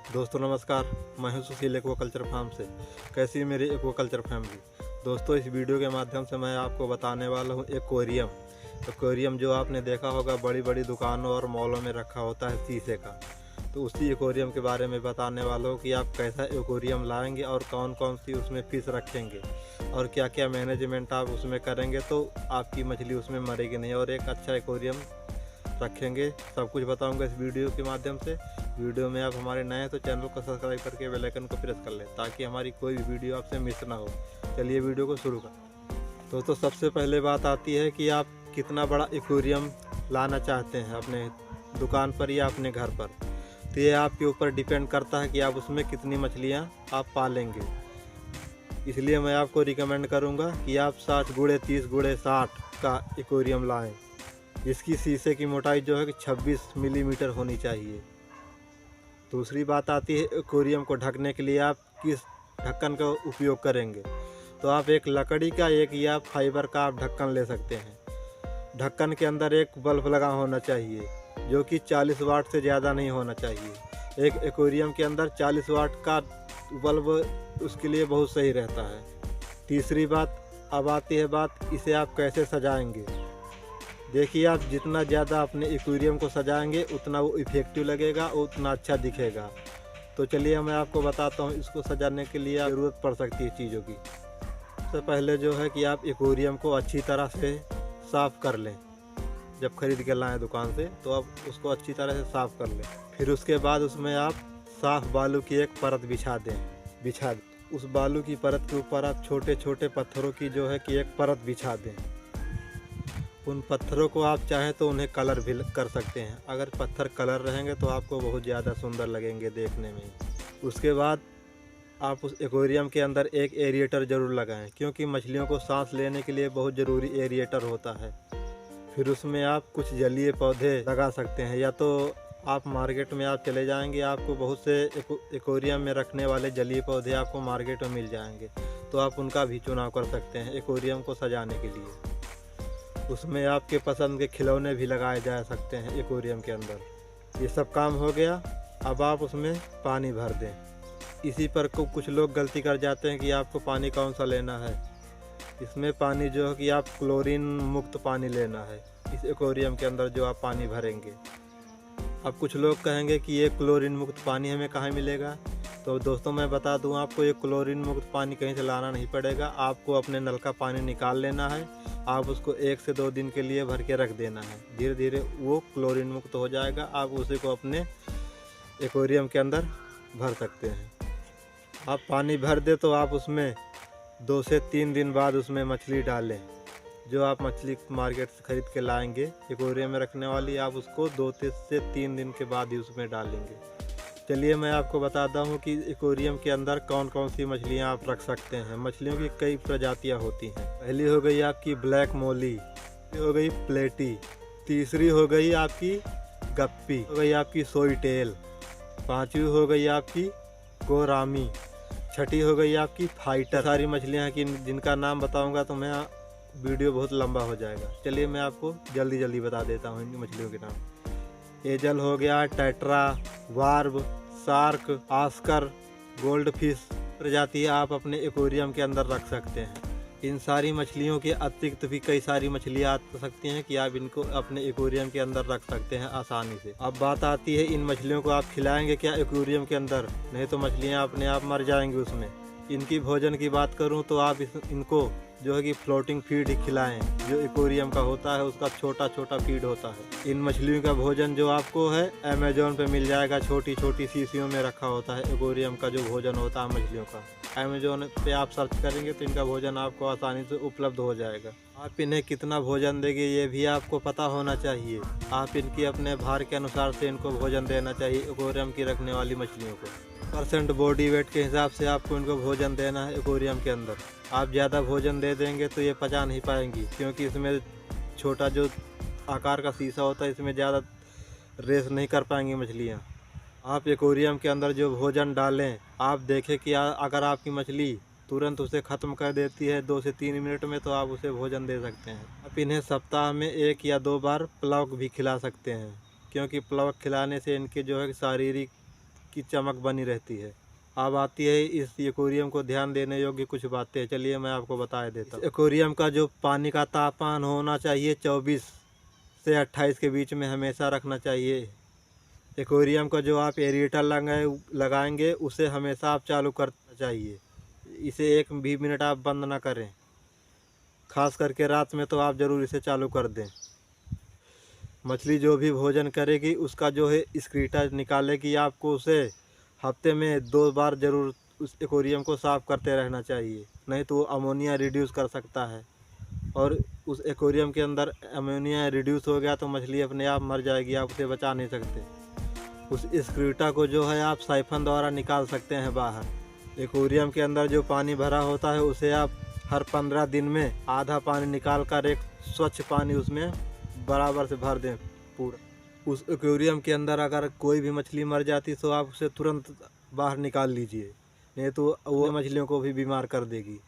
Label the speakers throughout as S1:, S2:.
S1: दोस्तों नमस्कार, मैं हूं सुशील एक्वाकल्चर फार्म से। कैसी है मेरी एक्वाकल्चर फैमिली। दोस्तों इस वीडियो के माध्यम से मैं आपको बताने वाला हूं एक्वेरियम। एक्वेरियम जो आपने देखा होगा बड़ी बड़ी दुकानों और मॉलों में रखा होता है शीशे का, तो उसी एक्वेरियम के बारे में बताने वाला हूँ कि आप कैसा एक्वेरियम लाएंगे और कौन कौन सी उसमें फिश रखेंगे और क्या क्या मैनेजमेंट आप उसमें करेंगे तो आपकी मछली उसमें मरेगी नहीं और एक अच्छा एक्वेरियम रखेंगे। सब कुछ बताऊंगा इस वीडियो के माध्यम से। वीडियो में आप हमारे नए हैं तो चैनल को सब्सक्राइब करके बेल आइकन को प्रेस कर लें ताकि हमारी कोई भी वीडियो आपसे मिस ना हो। चलिए वीडियो को शुरू कर। तो सबसे पहले बात आती है कि आप कितना बड़ा एक्वेरियम लाना चाहते हैं अपने दुकान पर या अपने घर पर। तो ये आपके ऊपर डिपेंड करता है कि आप उसमें कितनी मछलियाँ आप पालेंगे। इसलिए मैं आपको रिकमेंड करूँगा कि आप 60 गुणे 30 गुणे 60 का एक्वेरियम लाएँ, जिसकी शीशे की मोटाई जो है कि 26 मिलीमीटर होनी चाहिए। दूसरी बात आती है एक्वेरियम को ढकने के लिए आप किस ढक्कन का उपयोग करेंगे। तो आप एक लकड़ी का एक या फाइबर का आप ढक्कन ले सकते हैं। ढक्कन के अंदर एक बल्ब लगा होना चाहिए जो कि 40 वाट से ज़्यादा नहीं होना चाहिए। एक एक्वेरियम के अंदर 40 वाट का बल्ब उसके लिए बहुत सही रहता है। तीसरी बात अब आती है बात इसे आप कैसे सजाएंगे। देखिए आप जितना ज़्यादा अपने एक्वेरियम को सजाएंगे उतना वो इफ़ेक्टिव लगेगा और उतना अच्छा दिखेगा। तो चलिए मैं आपको बताता हूँ इसको सजाने के लिए ज़रूरत पड़ सकती है चीज़ों की। सबसे पहले जो है कि आप एक्वेरियम को अच्छी तरह से साफ़ कर लें। जब खरीद के लाएँ दुकान से तो आप उसको अच्छी तरह से साफ़ कर लें। फिर उसके बाद उसमें आप साफ़ बालू की एक परत बिछा दें। उस बालू की परत के ऊपर आप छोटे छोटे पत्थरों की जो है कि एक परत बिछा दें। उन पत्थरों को आप चाहें तो उन्हें कलर भी कर सकते हैं। अगर पत्थर कलर रहेंगे तो आपको बहुत ज़्यादा सुंदर लगेंगे देखने में। उसके बाद आप उस एक्वेरियम के अंदर एक एरिएटर ज़रूर लगाएं, क्योंकि मछलियों को सांस लेने के लिए बहुत ज़रूरी एरिएटर होता है। फिर उसमें आप कुछ जलीय पौधे लगा सकते हैं, या तो आप मार्केट में आप चले जाएंगे, आपको बहुत से एक्वेरियम में रखने वाले जलीय पौधे आपको मार्केट में मिल जाएंगे, तो आप उनका भी चुनाव कर सकते हैं एक्वेरियम को सजाने के लिए। उसमें आपके पसंद के खिलौने भी लगाए जा सकते हैं एक्वेरियम के अंदर। ये सब काम हो गया। अब आप उसमें पानी भर दें। इसी पर कुछ लोग गलती कर जाते हैं कि आपको पानी कौन सा लेना है। इसमें पानी जो है कि आप क्लोरीन मुक्त पानी लेना है इस एक्वेरियम के अंदर जो आप पानी भरेंगे। अब कुछ लोग कहेंगे कि ये क्लोरीन मुक्त पानी हमें कहाँ मिलेगा। तो दोस्तों मैं बता दूं आपको, ये क्लोरीन मुक्त पानी कहीं से लाना नहीं पड़ेगा। आपको अपने नल का पानी निकाल लेना है। आप उसको 1 से 2 दिन के लिए भर के रख देना है। धीरे धीरे वो क्लोरीन मुक्त हो जाएगा। आप उसी को अपने एक्वेरियम के अंदर भर सकते हैं। आप पानी भर दे तो आप उसमें 2 से 3 दिन बाद उसमें मछली डालें। जो आप मछली मार्केट से ख़रीद के लाएंगे एक्वेरियम में रखने वाली, आप उसको 2 से 3 दिन के बाद ही उसमें डालेंगे। चलिए मैं आपको बताता हूँ कि एक्वेरियम के अंदर कौन कौन सी मछलियाँ आप रख सकते हैं। मछलियों की कई प्रजातियाँ होती हैं। पहली हो गई आपकी ब्लैक मोली, हो गई प्लेटी, तीसरी हो गई आपकी गप्पी, हो गई आपकी सोई टेल, पांचवी हो गई आपकी गोरामी, छठी हो गई आपकी फाइटर। सारी मछलियाँ की जिनका नाम बताऊँगा तो मैं वीडियो बहुत लंबा हो जाएगा। चलिए मैं आपको जल्दी जल्दी बता देता हूँ इन मछलियों के नाम। एजल हो गया, tetra, barb, shark, oscar, gold fish प्रजाति आप अपने एक्वेरियम के अंदर रख सकते हैं। इन सारी मछलियों के अतिरिक्त भी कई सारी मछलियाँ आ सकती हैं कि आप इनको अपने एक्वेरियम के अंदर रख सकते हैं आसानी से। अब बात आती है इन मछलियों को आप खिलाएंगे क्या एक्वेरियम के अंदर, नहीं तो मछलियाँ अपने आप मर जाएंगी उसमें। इनकी भोजन की बात करूँ तो आप इनको जो है कि फ्लोटिंग फीड ही खिलाएं। जो एक्वेरियम का होता है उसका छोटा छोटा फीड होता है। इन मछलियों का भोजन जो आपको है अमेजोन पे मिल जाएगा। छोटी छोटी शीशियों में रखा होता है एक्वेरियम का जो भोजन होता है मछलियों का। अमेजोन पे आप सर्च करेंगे तो इनका भोजन आपको आसानी से उपलब्ध हो जाएगा। आप इन्हें कितना भोजन देंगे ये भी आपको पता होना चाहिए। आप इनकी अपने भार के अनुसार से इनको भोजन देना चाहिए एक्वेरियम की रखने वाली मछलियों को। % बॉडी वेट के हिसाब से आपको इनको भोजन देना है एक्वेरियम के अंदर। आप ज़्यादा भोजन दे देंगे तो ये पचा नहीं पाएंगी, क्योंकि इसमें छोटा जो आकार का शीशा होता है इसमें ज़्यादा रेस नहीं कर पाएंगी मछलियाँ। आप एक्वेरियम के अंदर जो भोजन डालें, आप देखें कि अगर आपकी मछली तुरंत उसे ख़त्म कर देती है 2 से 3 मिनट में, तो आप उसे भोजन दे सकते हैं। आप इन्हें सप्ताह में 1 या 2 बार प्लॉक भी खिला सकते हैं, क्योंकि प्लॉक खिलाने से इनके जो है शारीरिक की चमक बनी रहती है। अब आती है इस एक्वेरियम को ध्यान देने योग्य कुछ बातें, चलिए मैं आपको बता देता हूँ। एक्वेरियम का जो पानी का तापमान होना चाहिए 24 से 28 के बीच में हमेशा रखना चाहिए। एक्वेरियम का जो आप एरेटर लगाएंगे उसे हमेशा आप चालू करना चाहिए, इसे 1 भी मिनट आप बंद ना करें। खास करके रात में तो आप ज़रूर इसे चालू कर दें। मछली जो भी भोजन करेगी उसका जो है एक्रीटा निकालेगी, आपको उसे हफ्ते में 2 बार ज़रूर उस एक्वेरियम को साफ़ करते रहना चाहिए, नहीं तो वो अमोनिया रिड्यूस कर सकता है और उस एक्वेरियम के अंदर अमोनिया रिड्यूस हो गया तो मछली अपने आप मर जाएगी, आप उसे बचा नहीं सकते। उस एक्रीटा को जो है आप साइफन द्वारा निकाल सकते हैं बाहर। एक्वेरियम के अंदर जो पानी भरा होता है उसे आप हर 15 दिन में आधा पानी निकाल कर एक स्वच्छ पानी उसमें बराबर से भर दें पूरा। उस एक्वेरियम के अंदर अगर कोई भी मछली मर जाती तो आप उसे तुरंत बाहर निकाल लीजिए, नहीं तो वो मछलियों को भी बीमार कर देगी।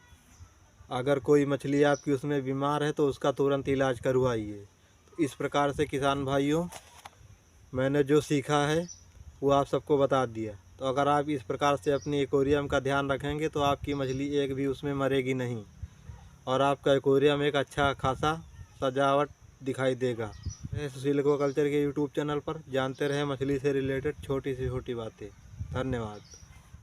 S1: अगर कोई मछली आपकी उसमें बीमार है तो उसका तुरंत इलाज करवाइए। तो इस प्रकार से किसान भाइयों, मैंने जो सीखा है वो आप सबको बता दिया। तो अगर आप इस प्रकार से अपनी एक्वेरियम का ध्यान रखेंगे तो आपकी मछली एक भी उसमें मरेगी नहीं और आपका एक्वेरियम एक अच्छा खासा सजावट दिखाई देगा। सुशील एक्वाकल्चर के यूट्यूब चैनल पर जानते रहे मछली से रिलेटेड छोटी से छोटी बातें। धन्यवाद।